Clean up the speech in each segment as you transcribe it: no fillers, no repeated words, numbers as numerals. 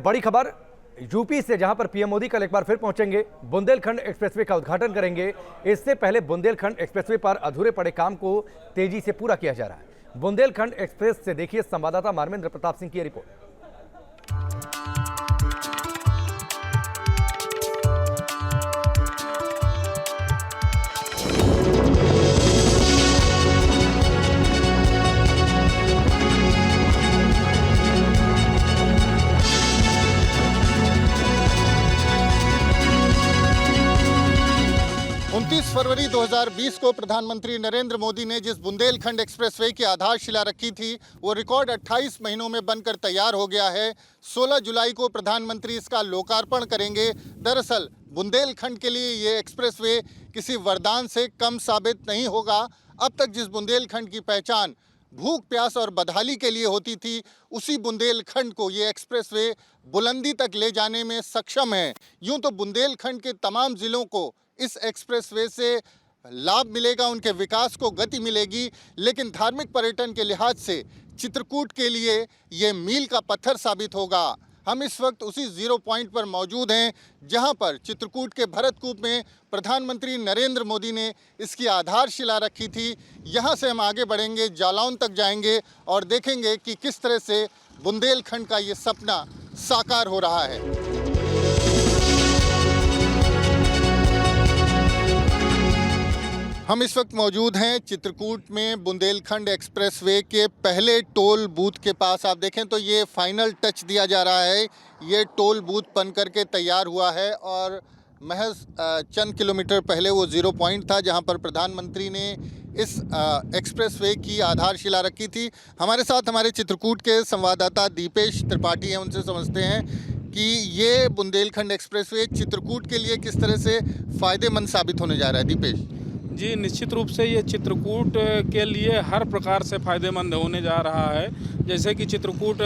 बड़ी खबर यूपी से, जहां पर पीएम मोदी कल एक बार फिर पहुंचेंगे, बुंदेलखंड एक्सप्रेसवे का उद्घाटन करेंगे। इससे पहले बुंदेलखंड एक्सप्रेसवे पर अधूरे पड़े काम को तेजी से पूरा किया जा रहा है। बुंदेलखंड एक्सप्रेस से देखिए संवाददाता मार्मेंद्र प्रताप सिंह की रिपोर्ट। 29 फरवरी 2020 को प्रधानमंत्री नरेंद्र मोदी ने जिस बुंदेलखंड एक्सप्रेसवे की आधारशिला रखी थी, वो रिकॉर्ड 28 महीनों में बनकर तैयार हो गया है। 16 जुलाई को प्रधानमंत्री इसका लोकार्पण करेंगे। दरअसल बुंदेलखंड के लिए ये एक्सप्रेसवे किसी वरदान से कम साबित नहीं होगा। अब तक जिस बुंदेलखंड की पहचान भूख प्यास और बदहाली के लिए होती थी, उसी बुंदेलखंड को ये एक्सप्रेसवे बुलंदी तक ले जाने में सक्षम है। यूं तो बुंदेलखंड के तमाम जिलों को इस एक्सप्रेसवे से लाभ मिलेगा, उनके विकास को गति मिलेगी, लेकिन धार्मिक पर्यटन के लिहाज से चित्रकूट के लिए ये मील का पत्थर साबित होगा। हम इस वक्त उसी जीरो पॉइंट पर मौजूद हैं जहां पर चित्रकूट के भरतकूप में प्रधानमंत्री नरेंद्र मोदी ने इसकी आधारशिला रखी थी। यहां से हम आगे बढ़ेंगे, जालौन तक जाएंगे और देखेंगे कि किस तरह से बुंदेलखंड का ये सपना साकार हो रहा है। हम इस वक्त मौजूद हैं चित्रकूट में बुंदेलखंड एक्सप्रेसवे के पहले टोल बूथ के पास। आप देखें तो ये फाइनल टच दिया जा रहा है। ये टोल बूथ बन करके तैयार हुआ है और महज चंद किलोमीटर पहले वो जीरो पॉइंट था जहां पर प्रधानमंत्री ने इस एक्सप्रेसवे की आधारशिला रखी थी। हमारे साथ हमारे चित्रकूट के संवाददाता दीपेश त्रिपाठी हैं, उनसे समझते हैं कि ये बुंदेलखंड एक्सप्रेसवे चित्रकूट के लिए किस तरह से फ़ायदेमंद साबित होने जा रहा है। दीपेश जी, निश्चित रूप से ये चित्रकूट के लिए हर प्रकार से फ़ायदेमंद होने जा रहा है। जैसे कि चित्रकूट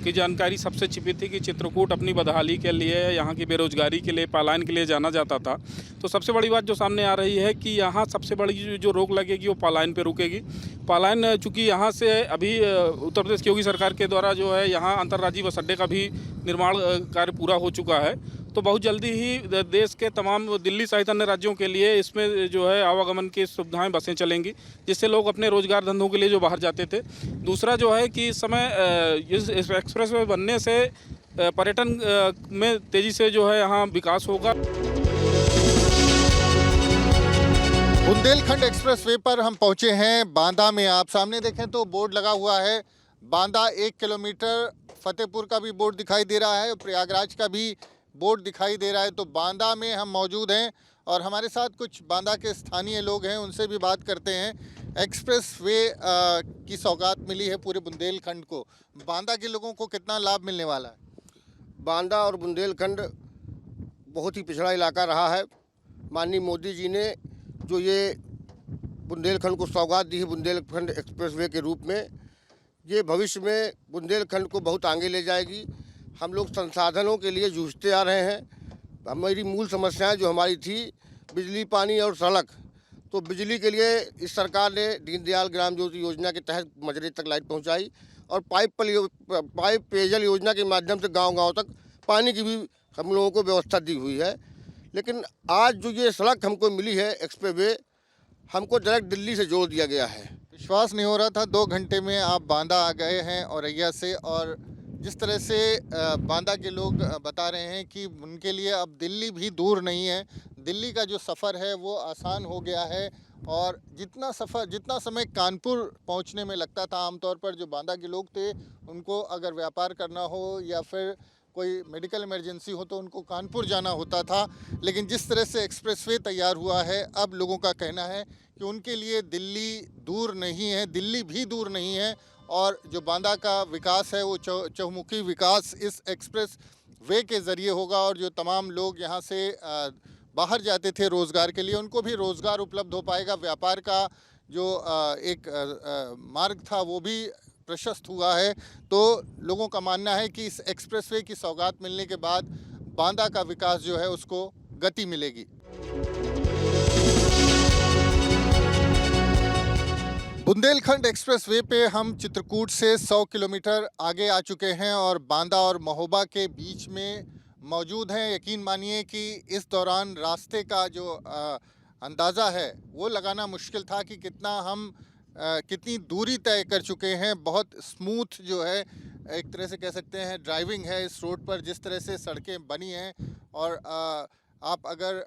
की जानकारी सबसे छिपी थी कि चित्रकूट अपनी बदहाली के लिए, यहाँ की बेरोजगारी के लिए, पलायन के लिए जाना जाता था। तो सबसे बड़ी बात जो सामने आ रही है कि यहाँ सबसे बड़ी जो रोक लगेगी वो पलायन पे रुकेगी। पलायन चूँकि यहाँ से अभी उत्तर प्रदेश की योगी सरकार के द्वारा जो है यहाँ अंतर्राज्यीय बस अड्डे का भी निर्माण कार्य पूरा हो चुका है। तो बहुत जल्दी ही देश के तमाम दिल्ली सहित अन्य राज्यों के लिए इसमें जो है आवागमन की सुविधाएं, बसें चलेंगी, जिससे लोग अपने रोजगार धंधों के लिए जो बाहर जाते थे। दूसरा जो है कि इस समय इस एक्सप्रेसवे बनने से पर्यटन में तेज़ी से जो है यहाँ विकास होगा। बुंदेलखंड एक्सप्रेसवे पर हम पहुँचे हैं बांदा में। आप सामने देखें तो बोर्ड लगा हुआ है बांदा 1 किलोमीटर, फतेहपुर का भी बोर्ड दिखाई दे रहा है, प्रयागराज का भी बोर्ड दिखाई दे रहा है। तो बांदा में हम मौजूद हैं और हमारे साथ कुछ बांदा के स्थानीय लोग हैं, उनसे भी बात करते हैं। एक्सप्रेसवे की सौगात मिली है पूरे बुंदेलखंड को, बांदा के लोगों को कितना लाभ मिलने वाला है? बांदा और बुंदेलखंड बहुत ही पिछड़ा इलाका रहा है। माननीय मोदी जी ने जो ये बुंदेलखंड को सौगात दी है बुंदेलखंड एक्सप्रेसवे के रूप में, ये भविष्य में बुंदेलखंड को बहुत आगे ले जाएगी। हम लोग संसाधनों के लिए जूझते आ रहे हैं। हमारी मूल समस्याएं जो हमारी थी बिजली, पानी और सड़क, तो बिजली के लिए इस सरकार ने दीनदयाल ग्राम ज्योति योजना के तहत मजरे तक लाइट पहुंचाई और पाइप पेयजल योजना के माध्यम से गांव-गांव तक पानी की भी हम लोगों को व्यवस्था दी हुई है। लेकिन आज जो ये सड़क हमको मिली है एक्सप्रेसवे, हमको डायरेक्ट दिल्ली से जोड़ दिया गया है। विश्वास नहीं हो रहा था 2 घंटे में आप बांदा आ गए हैं औरैया से, और जिस तरह से बांदा के लोग बता रहे हैं कि उनके लिए अब दिल्ली भी दूर नहीं है, दिल्ली का जो सफ़र है वो आसान हो गया है। और जितना समय कानपुर पहुंचने में लगता था आमतौर पर, जो बांदा के लोग थे उनको अगर व्यापार करना हो या फिर कोई मेडिकल इमरजेंसी हो तो उनको कानपुर जाना होता था। लेकिन जिस तरह से एक्सप्रेसवे तैयार हुआ है, अब लोगों का कहना है कि उनके लिए दिल्ली दूर नहीं है, दिल्ली भी दूर नहीं है। और जो बांदा का विकास है वो चहुमुखी विकास इस एक्सप्रेस वे के ज़रिए होगा। और जो तमाम लोग यहाँ से बाहर जाते थे रोज़गार के लिए, उनको भी रोज़गार उपलब्ध हो पाएगा। व्यापार का जो एक मार्ग था वो भी प्रशस्त हुआ है। तो लोगों का मानना है कि इस एक्सप्रेसवे की सौगात मिलने के बाद बांदा का विकास जो है उसको गति मिलेगी। बुंदेलखंड एक्सप्रेसवे पे हम चित्रकूट से 100 किलोमीटर आगे आ चुके हैं और बांदा और महोबा के बीच में मौजूद हैं। यकीन मानिए कि इस दौरान रास्ते का जो अंदाज़ा है वो लगाना मुश्किल था कि कितनी दूरी तय कर चुके हैं। बहुत स्मूथ जो है एक तरह से कह सकते हैं ड्राइविंग है इस रोड पर, जिस तरह से सड़कें बनी हैं। और आप अगर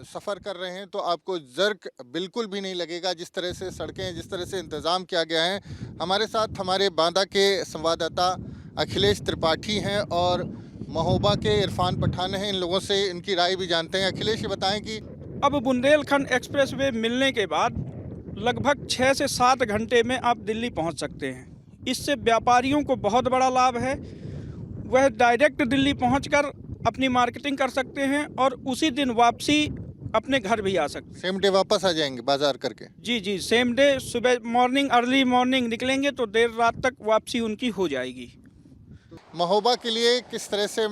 सफ़र कर रहे हैं तो आपको ज़र्क बिल्कुल भी नहीं लगेगा, जिस तरह से सड़कें, जिस तरह से इंतज़ाम किया गया है। हमारे साथ हमारे बांदा के संवाददाता अखिलेश त्रिपाठी हैं और महोबा के इरफान पठान हैं। इन लोगों से इनकी राय भी जानते हैं। अखिलेश, ये बताएं कि अब बुंदेलखंड एक्सप्रेसवे मिलने के बाद लगभग 6 से 7 घंटे में आप दिल्ली पहुंच सकते हैं। इससे व्यापारियों को बहुत बड़ा लाभ है। वह डायरेक्ट दिल्ली पहुंचकर अपनी मार्केटिंग कर सकते हैं और उसी दिन वापसी अपने घर भी आ सकते हैं। सेम डे वापस आ जाएंगे बाजार करके? जी, सेम डे सुबह अर्ली मॉर्निंग निकलेंगे तो देर रात तक वापसी उनकी हो जाएगी। महोबा के लिए किस तरह से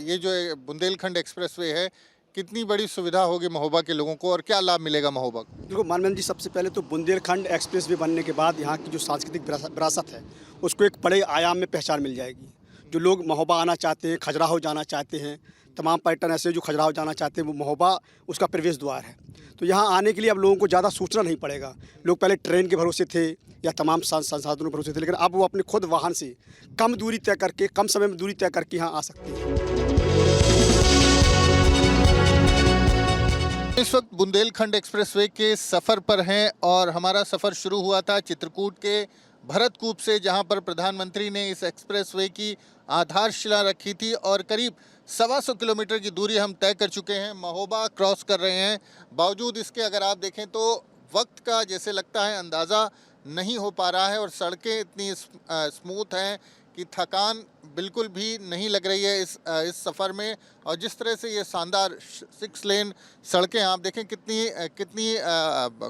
ये जो बुंदेलखंड एक्सप्रेसवे है, कितनी बड़ी सुविधा होगी महोबा के लोगों को और क्या लाभ मिलेगा महोबा को? देखो मानवेंद्र जी, सबसे पहले तो बुंदेलखंड एक्सप्रेसवे बनने के बाद यहाँ की जो सांस्कृतिक विरासत है उसको एक बड़े आयाम में पहचान मिल जाएगी। जो लोग महोबा आना चाहते हैं, खजुराहो जाना चाहते हैं, तमाम पर्यटन ऐसे जो खजुराहो जाना चाहते हैं वो महोबा उसका प्रवेश द्वार है। तो यहाँ आने के लिए अब लोगों को ज़्यादा सोचना नहीं पड़ेगा। लोग पहले ट्रेन के भरोसे थे या तमाम संसाधनों के भरोसे थे, लेकिन अब वो अपने खुद वाहन से कम दूरी तय करके, कम समय में दूरी तय करके यहाँ आ सकते हैं। इस वक्त बुंदेलखंड एक्सप्रेसवे के सफ़र पर हैं और हमारा सफ़र शुरू हुआ था चित्रकूट के भरतकूप से, जहां पर प्रधानमंत्री ने इस एक्सप्रेसवे की आधारशिला रखी थी और करीब 125 किलोमीटर की दूरी हम तय कर चुके हैं। महोबा क्रॉस कर रहे हैं। बावजूद इसके अगर आप देखें तो वक्त का जैसे लगता है अंदाज़ा नहीं हो पा रहा है और सड़कें इतनी स्मूथ हैं कि थकान बिल्कुल भी नहीं लग रही है इस सफ़र में। और जिस तरह से ये शानदार 6 लेन सड़कें आप देखें कितनी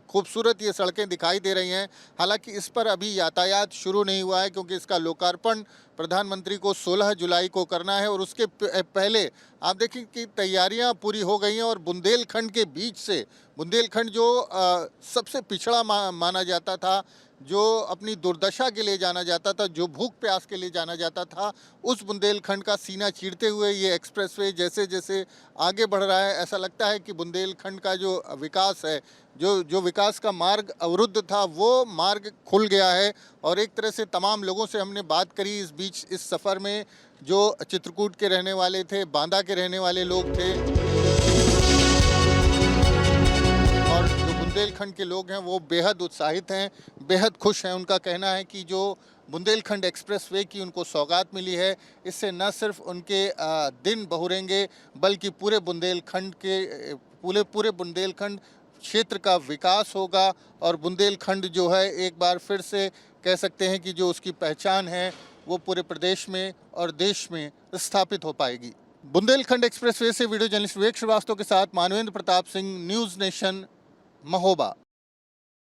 खूबसूरत ये सड़कें दिखाई दे रही हैं। हालांकि इस पर अभी यातायात शुरू नहीं हुआ है क्योंकि इसका लोकार्पण प्रधानमंत्री को 16 जुलाई को करना है और उसके पहले आप देखें कि तैयारियां पूरी हो गई हैं। और बुंदेलखंड के बीच से, बुंदेलखंड जो सबसे पिछड़ा माना जाता था, जो अपनी दुर्दशा के लिए जाना जाता था, जो भूख प्यास के लिए जाना जाता था, उस बुंदेलखंड का सीना चीरते हुए ये एक्सप्रेसवे जैसे जैसे आगे बढ़ रहा है, ऐसा लगता है कि बुंदेलखंड का जो विकास है, जो विकास का मार्ग अवरुद्ध था, वो मार्ग खुल गया है। और एक तरह से तमाम लोगों से हमने बात करी इस बीच, इस सफ़र में, जो चित्रकूट के रहने वाले थे, बांदा के रहने वाले लोग थे और जो बुंदेलखंड के लोग हैं वो बेहद उत्साहित हैं, बेहद खुश हैं। उनका कहना है कि जो बुंदेलखंड एक्सप्रेसवे की उनको सौगात मिली है, इससे न सिर्फ उनके दिन बहुरेंगे बल्कि पूरे बुंदेलखंड क्षेत्र का विकास होगा और बुंदेलखंड जो है एक बार फिर से कह सकते हैं कि जो उसकी पहचान है वो पूरे प्रदेश में और देश में स्थापित हो पाएगी। बुंदेलखंड एक्सप्रेसवे से वीडियो जर्नलिस्ट विवेक श्रीवास्तव के साथ मानवेंद्र प्रताप सिंह, न्यूज़ नेशन, महोबा।